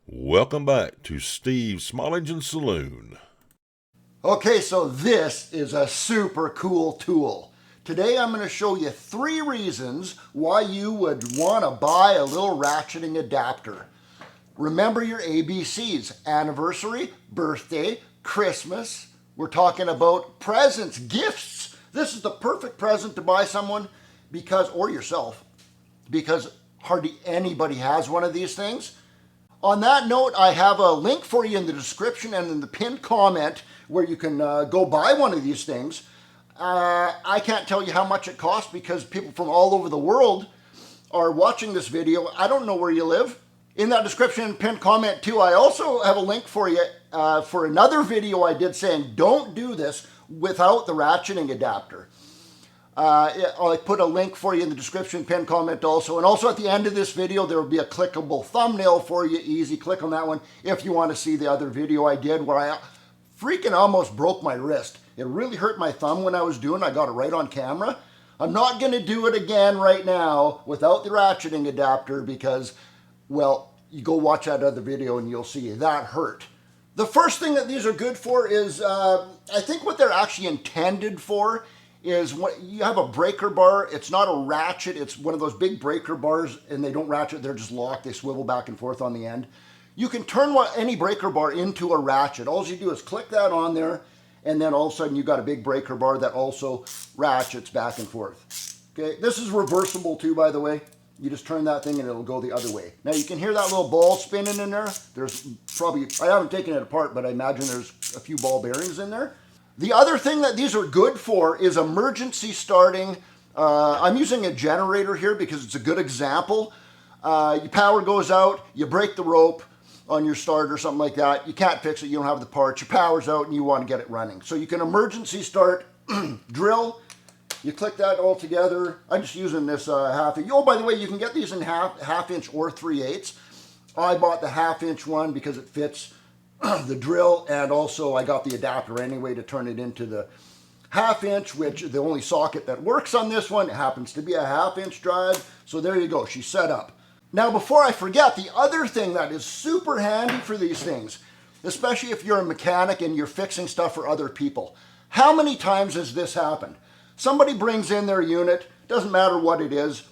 Welcome back to Steve's Small Engine Saloon. Okay, so this is a super cool tool. Today I'm going to show you 3 reasons why you would want to buy a little ratcheting adapter. Remember your ABCs: anniversary, birthday, Christmas. We're talking about presents, gifts. This is the perfect present to buy someone or yourself, because hardly anybody has one of these things. On that note, I have a link for you in the description and in the pinned comment where you can go buy one of these things. I can't tell you how much it costs because people from all over the world are watching this video. I don't know where you live. In that description and pinned comment too, I also have a link for you for another video I did saying don't do this without the ratcheting adapter. I'll put a link for you in the description, pinned comment also. And also at the end of this video, there will be a clickable thumbnail for you. Easy, click on that one if you want to see the other video I did where I freaking almost broke my wrist. It really hurt my thumb when I was doing it. I got it right on camera. I'm not going to do it again right now without the ratcheting adapter because, well, you go watch that other video and you'll see that hurt. The first thing that these are good for is, I think what they're actually intended for is what you have a breaker bar. It's not a ratchet. It's one of those big breaker bars, and they don't ratchet. They're just locked. They swivel back and forth on the end. You can turn any breaker bar into a ratchet. All you do is click that on there, and then all of a sudden you've got a big breaker bar that also ratchets back and forth. Okay, this is reversible too, by the way. You just turn that thing and it'll go the other way. Now you can hear that little ball spinning in there. There's probably, I haven't taken it apart, but I imagine there's a few ball bearings in there. The other thing that these are good for is emergency starting. I'm using a generator here because it's a good example. Your power goes out, you break the rope on your starter or something like that. You can't fix it, you don't have the parts, your power's out and you want to get it running. So you can emergency start, drill, you click that all together. I'm just using this half inch. Oh, by the way, you can get these in half inch or 3/8. I bought the half-inch one because it fits the drill, and also I got the adapter anyway to turn it into the half-inch, which the only socket that works on this one, it happens to be a half-inch drive. So there you go, she's set up. Now before I forget, the other thing that is super handy for these things, especially if you're a mechanic and you're fixing stuff for other people, how many times has this happened? Somebody brings in their unit, doesn't matter what it is,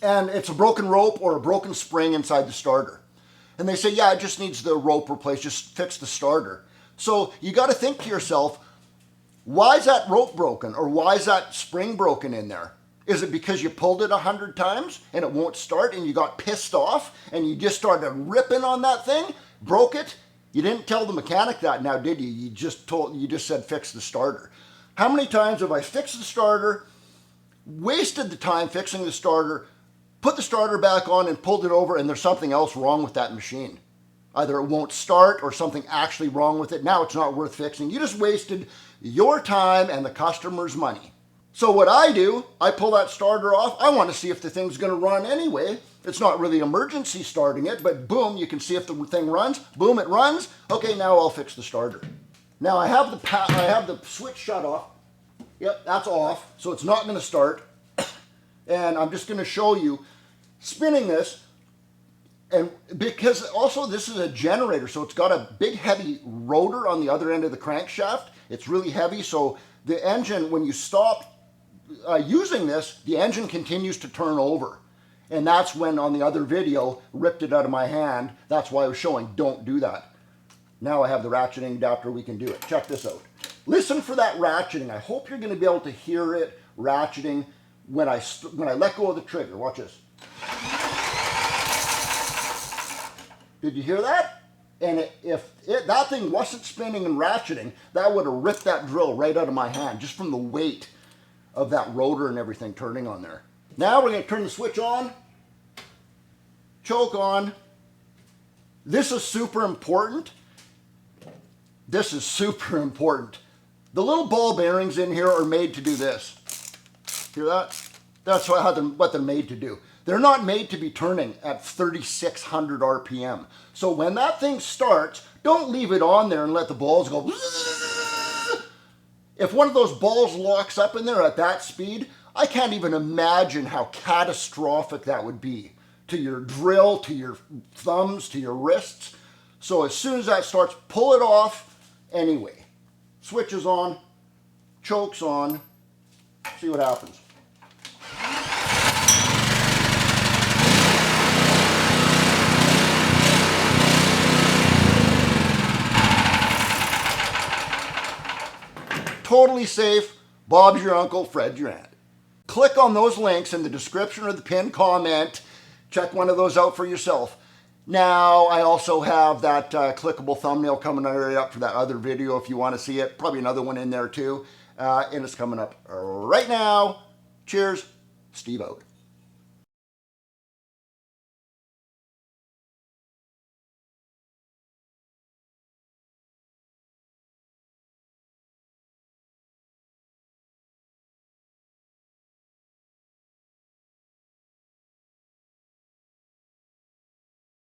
and it's a broken rope or a broken spring inside the starter. And they say, yeah, it just needs the rope replaced, just fix the starter. So you got to think to yourself, why is that rope broken? Or why is that spring broken in there? Is it because you pulled it 100 times and it won't start and you got pissed off and you just started ripping on that thing, broke it? You didn't tell the mechanic that now, did you? You just said fix the starter. How many times have I fixed the starter, wasted the time fixing the starter, put the starter back on and pulled it over, and there's something else wrong with that machine? Either it won't start or something actually wrong with it. Now it's not worth fixing. You just wasted your time and the customer's money. So what I do, I pull that starter off. I want to see if the thing's going to run anyway. It's not really emergency starting it, but boom, you can see if the thing runs. Boom, it runs. Okay, now I'll fix the starter. Now I have the switch shut off. Yep, that's off, so it's not going to start. And I'm just going to show you spinning this, and because also this is a generator, so it's got a big heavy rotor on the other end of the crankshaft. It's really heavy, so the engine, when you stop using this, the engine continues to turn over. And that's when on the other video, ripped it out of my hand. That's why I was showing don't do that. Now I have the ratcheting adapter, we can do it. Check this out. Listen for that ratcheting. I hope you're going to be able to hear it ratcheting when I let go of the trigger. Watch this. Did you hear that? And if that thing wasn't spinning and ratcheting, that would have ripped that drill right out of my hand just from the weight of that rotor and everything turning on there. Now we're going to turn the switch on, choke on. This is super important. This is super important. The little ball bearings in here are made to do this. Hear that? That's what they're made to do. They're not made to be turning at 3,600 RPM. So when that thing starts, don't leave it on there and let the balls go. If one of those balls locks up in there at that speed, I can't even imagine how catastrophic that would be to your drill, to your thumbs, to your wrists. So as soon as that starts, pull it off anyway. Switch is on, choke's on, see what happens. Totally safe. Bob's your uncle, Fred's your aunt. Click on those links in the description or the pinned comment. Check one of those out for yourself. Now, I also have that clickable thumbnail coming right up for that other video if you want to see it. Probably another one in there too. And it's coming up right now. Cheers. Steve out.